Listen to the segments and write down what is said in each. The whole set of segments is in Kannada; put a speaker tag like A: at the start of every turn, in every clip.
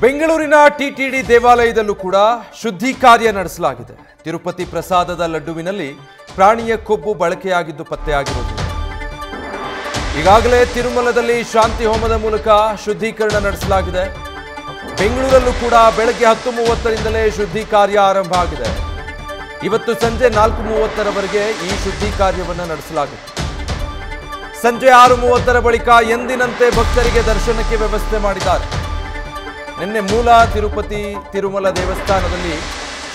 A: ಬೆಂಗಳೂರಿನ ಟಿಟಿಡಿ ದೇವಾಲಯದಲ್ಲೂ ಕೂಡ ಶುದ್ಧಿ ಕಾರ್ಯ ನಡೆಸಲಾಗಿದೆ. ತಿರುಪತಿ ಪ್ರಸಾದದ ಲಡ್ಡುವಿನಲ್ಲಿ ಪ್ರಾಣಿಯ ಕೊಬ್ಬು ಬಳಕೆಯಾಗಿದ್ದು ಪತ್ತೆಯಾಗಿರುವುದು. ಈಗಾಗಲೇ ತಿರುಮಲದಲ್ಲಿ ಶಾಂತಿ ಹೋಮದ ಮೂಲಕ ಶುದ್ಧೀಕರಣ ನಡೆಸಲಾಗಿದೆ. ಬೆಂಗಳೂರಲ್ಲೂ ಕೂಡ ಬೆಳಗ್ಗೆ 10:30ರಿಂದಲೇ ಶುದ್ಧಿ ಕಾರ್ಯ ಆರಂಭ ಆಗಿದೆ. ಇವತ್ತು ಸಂಜೆ 4:30ರವರೆಗೆ ಈ ಶುದ್ಧಿ ಕಾರ್ಯವನ್ನು ನಡೆಸಲಾಗುತ್ತೆ. ಸಂಜೆ 6:30ರ ಬಳಿಕ ಎಂದಿನಂತೆ ಭಕ್ತರಿಗೆ ದರ್ಶನಕ್ಕೆ ವ್ಯವಸ್ಥೆ ಮಾಡಿದ್ದಾರೆ. ನಿನ್ನೆ ಮೂಲ ತಿರುಪತಿ ತಿರುಮಲ ದೇವಸ್ಥಾನದಲ್ಲಿ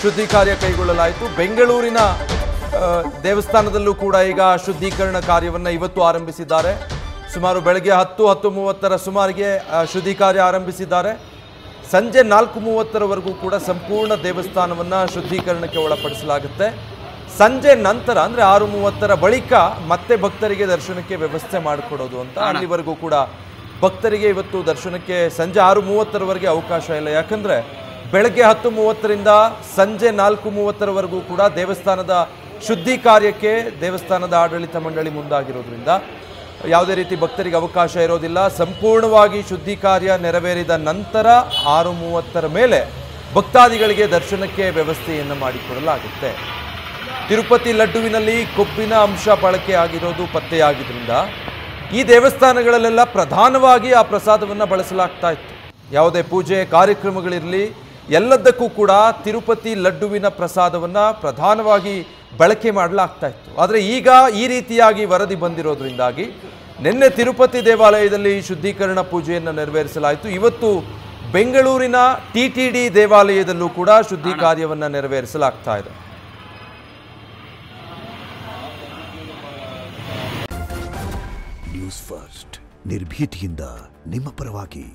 A: ಶುದ್ಧಿ ಕಾರ್ಯ ಕೈಗೊಳ್ಳಲಾಯಿತು. ಬೆಂಗಳೂರಿನ ದೇವಸ್ಥಾನದಲ್ಲೂ ಕೂಡ ಈಗ ಶುದ್ಧೀಕರಣ ಕಾರ್ಯವನ್ನು ಇವತ್ತು ಆರಂಭಿಸಿದ್ದಾರೆ. ಸುಮಾರು ಬೆಳಗ್ಗೆ 10:30ರ ಸುಮಾರಿಗೆ ಶುದ್ಧಿ ಕಾರ್ಯ ಆರಂಭಿಸಿದ್ದಾರೆ. ಸಂಜೆ 4:30ರವರೆಗೂ ಕೂಡ ಸಂಪೂರ್ಣ ದೇವಸ್ಥಾನವನ್ನು ಶುದ್ಧೀಕರಣಕ್ಕೆ ಒಳಪಡಿಸಲಾಗುತ್ತೆ. ಸಂಜೆ ನಂತರ ಅಂದರೆ 6:30ರ ಬಳಿಕ ಮತ್ತೆ ಭಕ್ತರಿಗೆ ದರ್ಶನಕ್ಕೆ ವ್ಯವಸ್ಥೆ ಮಾಡಿಕೊಡೋದು ಅಂತ. ಅಲ್ಲಿವರೆಗೂ ಕೂಡ ಭಕ್ತರಿಗೆ ಇವತ್ತು ದರ್ಶನಕ್ಕೆ ಸಂಜೆ 6:30ರವರೆಗೆ ಅವಕಾಶ ಇಲ್ಲ. ಯಾಕಂದರೆ ಬೆಳಗ್ಗೆ 10:30ರಿಂದ ಸಂಜೆ 4:30ರವರೆಗೂ ಕೂಡ ದೇವಸ್ಥಾನದ ಶುದ್ಧಿ ಕಾರ್ಯಕ್ಕೆ ದೇವಸ್ಥಾನದ ಆಡಳಿತ ಮಂಡಳಿ ಮುಂದಾಗಿರೋದ್ರಿಂದ ಯಾವುದೇ ರೀತಿ ಭಕ್ತರಿಗೆ ಅವಕಾಶ ಇರೋದಿಲ್ಲ. ಸಂಪೂರ್ಣವಾಗಿ ಶುದ್ಧಿ ಕಾರ್ಯ ನೆರವೇರಿದ ನಂತರ 6:30ರ ಮೇಲೆ ಭಕ್ತಾದಿಗಳಿಗೆ ದರ್ಶನಕ್ಕೆ ವ್ಯವಸ್ಥೆಯನ್ನು ಮಾಡಿಕೊಡಲಾಗುತ್ತೆ. ತಿರುಪತಿ ಲಡ್ಡುವಿನಲ್ಲಿ ಕೊಬ್ಬಿನ ಅಂಶ ಬಳಕೆ ಆಗಿರೋದು ಪತ್ತೆಯಾಗಿದ್ದರಿಂದ ಈ ದೇವಸ್ಥಾನಗಳಲ್ಲೆಲ್ಲ ಪ್ರಧಾನವಾಗಿ ಆ ಪ್ರಸಾದವನ್ನು ಬಳಸಲಾಗ್ತಾ ಇತ್ತು. ಯಾವುದೇ ಪೂಜೆ ಕಾರ್ಯಕ್ರಮಗಳಿರಲಿ ಎಲ್ಲದಕ್ಕೂ ಕೂಡ ತಿರುಪತಿ ಲಡ್ಡುವಿನ ಪ್ರಸಾದವನ್ನು ಪ್ರಧಾನವಾಗಿ ಬಳಕೆ ಮಾಡಲಾಗ್ತಾ ಇತ್ತು. ಆದರೆ ಈಗ ಈ ರೀತಿಯಾಗಿ ವರದಿ ಬಂದಿರೋದ್ರಿಂದಾಗಿ ನಿನ್ನೆ ತಿರುಪತಿ ದೇವಾಲಯದಲ್ಲಿ ಶುದ್ಧೀಕರಣ ಪೂಜೆಯನ್ನು ನೆರವೇರಿಸಲಾಯಿತು. ಇವತ್ತು ಬೆಂಗಳೂರಿನ ಟಿಟಿಡಿ ದೇವಾಲಯದಲ್ಲೂ ಕೂಡ ಶುದ್ಧಿ ಕಾರ್ಯವನ್ನು ನೆರವೇರಿಸಲಾಗ್ತಾ ಇದೆ.
B: ನ್ಯೂಸ್ ಫಸ್ಟ್ ನಿರ್ಭೀತಿಯಿಂದ ನಿಮ್ಮ ಪರವಾಗಿ.